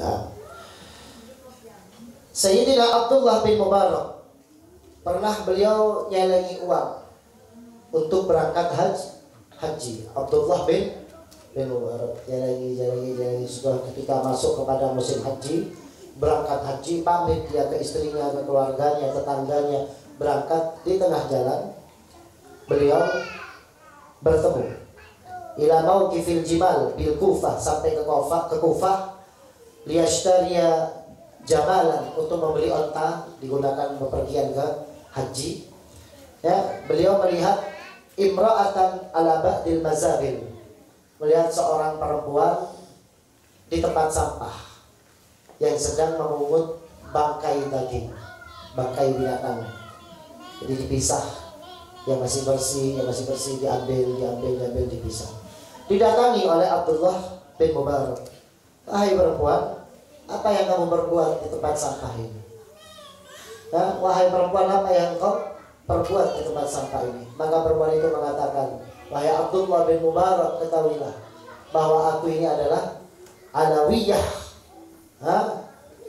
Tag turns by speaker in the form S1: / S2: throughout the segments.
S1: Nah, Sayyidina Abdullah bin Mubarak pernah beliau nyelengi uang untuk berangkat haji. Abdullah bin Mubarak nyelengi sudah ketika masuk kepada musim haji, berangkat haji, pamit dia ke istrinya, ke keluarganya, tetangganya, berangkat. Di tengah jalan beliau bertemu ila mauqifil jimal bil Kufah, sampai ke Kufah, liyashtariya jamalan, untuk membeli onta digunakan bepergian ke haji. Ya, beliau melihat imra'atan ala ba'dil mazabil, melihat seorang perempuan di tempat sampah yang sedang memungut bangkai daging, bangkai binatang. Jadi dipisah, yang masih bersih diambil, dipisah. Didatangi oleh Abdullah bin Mubarak. Wahai perempuan, apa yang kamu berbuat di tempat sampah ini? Ya, wahai perempuan, apa yang kau perbuat di tempat sampah ini? Maka perempuan itu mengatakan, wahai Abdullah bin Mubarak, ketahuilah bahwa aku ini adalah alawiyah,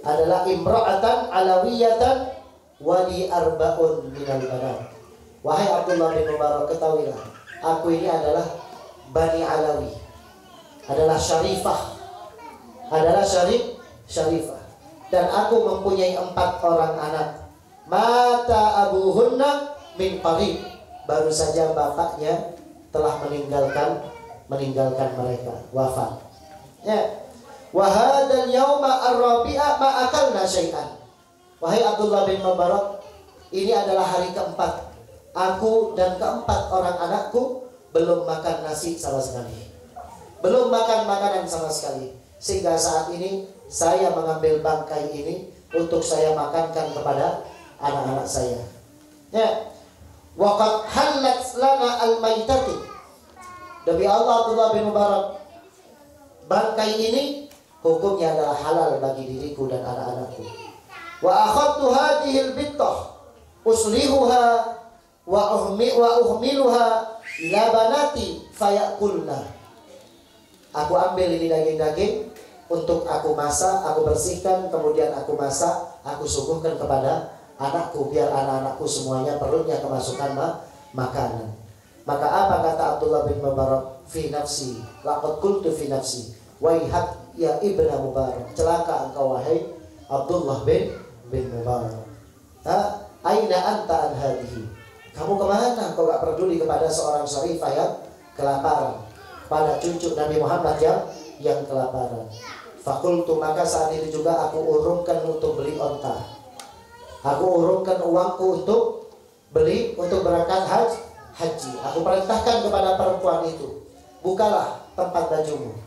S1: adalah imra'atan alawiyatan wali arba'un minal banat. Wahai Abdullah bin Mubarak, ketahuilah aku ini adalah Bani Alawi, adalah syarifah, syarifah, dan aku mempunyai 4 orang anak. Mata abuhunna min qarib, baru saja bapaknya telah meninggalkan mereka, wafat. Ya. Wa hadzal yauma ar-rabi'a ma akalna syai'an. Wahai Abdullah bin Mubarak, ini adalah hari keempat aku dan keempat orang anakku belum makan nasi sama sekali, belum makan makanan sama sekali, sehingga saat ini saya mengambil bangkai ini untuk saya makankan kepada anak-anak saya. Ya, waqad halat lana al-maitati, demi Allah Abdullah bin Mubarak, bangkai ini hukumnya adalah halal bagi diriku dan anak-anakku. Wa akhadtu hadhihi al-bittah uslihuha wa uhmiluha ila banati fayakulna. Aku ambil ini daging-daging untuk aku masak, aku bersihkan, kemudian aku masak, aku suguhkan kepada anakku, biar anak-anakku semuanya perutnya kemasukan makanan. Maka apa kata Abdullah bin Mubarak? Fi nafsi laqad qultu fi nafsi waihak ya ibna Mubarak, celaka engkau wahai Abdullah bin Mubarak. Aina anta an hadhihi, kamu kemana? Kau gak peduli kepada seorang syarifah yang kelaparan, pada cucu Nabi Muhammad yang kelaparan. Fakultu, maka saat itu juga aku urungkan untuk beli onta, aku urungkan uangku untuk beli, untuk berangkat haji. Aku perintahkan kepada perempuan itu, bukalah tempat bajumu.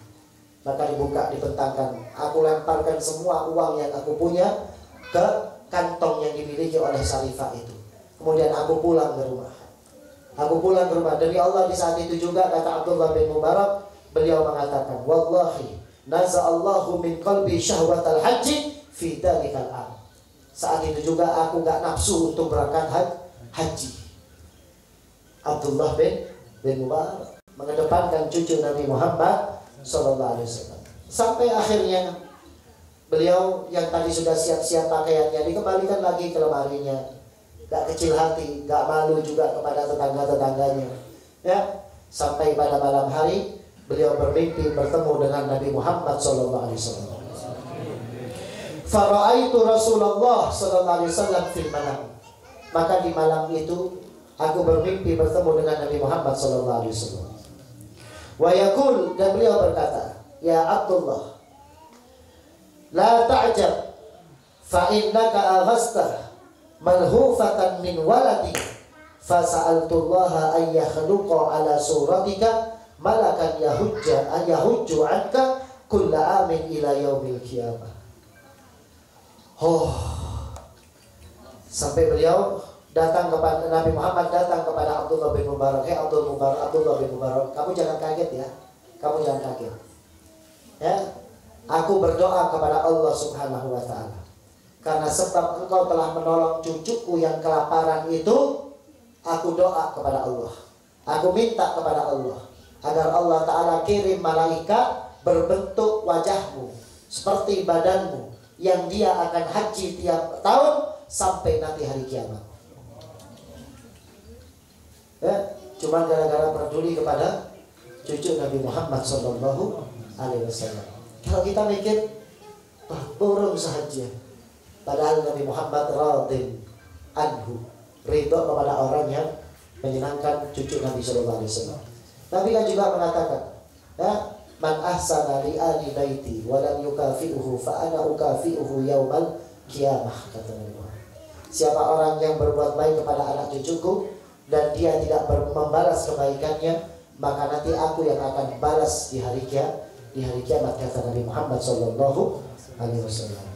S1: Maka dibuka, dibentangkan. Aku lemparkan semua uang yang aku punya ke kantong yang dimiliki oleh syarifah itu. Kemudian aku pulang ke rumah. Demi Allah, di saat itu juga kata Abdullah bin Mubarak, beliau mengatakan, wallahi naza'allahu min qalbi syahwatal haji fi dalikal am. Saat itu juga aku gak nafsu untuk berangkat haji. Abdullah bin Mubarak mengedepankan cucu Nabi Muhammad Sallallahu Alaihi Wasallam. Sampai akhirnya beliau yang tadi sudah siap-siap pakaiannya dikembalikan lagi ke lemarinya. Gak kecil hati, gak malu juga kepada tetangga-tetangganya. Ya, sampai pada malam hari beliau bermimpi bertemu dengan Nabi Muhammad Sallallahu Alaihi Wasallam. Faraitu Rasulullah Sallallahu Alaihi Wasallam fil manam. Maka di malam itu aku bermimpi bertemu dengan Nabi Muhammad Sallallahu Alaihi Wasallam. Wa yaqul, dan beliau berkata, ya Abdullah, la ta'jab fa innaka aghasta malhufatan min waladi fa sa'altullaha an yakhluqa ala suratika malakan yahujju anka kulla amin ila yaumil qiyamah. Sampai beliau datang kepada Nabi Muhammad, datang kepada Abdullah bin Mubarak. Hei Abdullah bin Mubarak, kamu jangan kaget ya. Kamu jangan kaget. Ya, aku berdoa kepada Allah Subhanahu wa taala. Karena sebab engkau telah menolong cucuku yang kelaparan itu, aku doa kepada Allah. Aku minta kepada Allah agar Allah taala kirim malaikat berbentuk wajahmu seperti badanmu yang dia akan haji tiap tahun sampai nanti hari kiamat. Ya, cuma gara-gara peduli kepada cucu Nabi Muhammad Sallallahu Alaihi Wasallam. Kalau kita mikir, wah, burung sahaja. Padahal Nabi Muhammad radin anhu, ridho kepada orang yang menyenangkan cucu Nabi Sallallahu Alaihi Wasallam. Nabi kan juga mengatakan, ya, man ahsana li ali baiti wa lam yukafi'uhu fa ana ukafi'uhu yaumal qiyamah, kata Nabi Muhammad. Siapa orang yang berbuat baik kepada anak cucuku dan dia tidak membalas kebaikannya, maka nanti aku yang akan balas di hari kiamat, kata Nabi Muhammad sallallahu alaihi wasallam.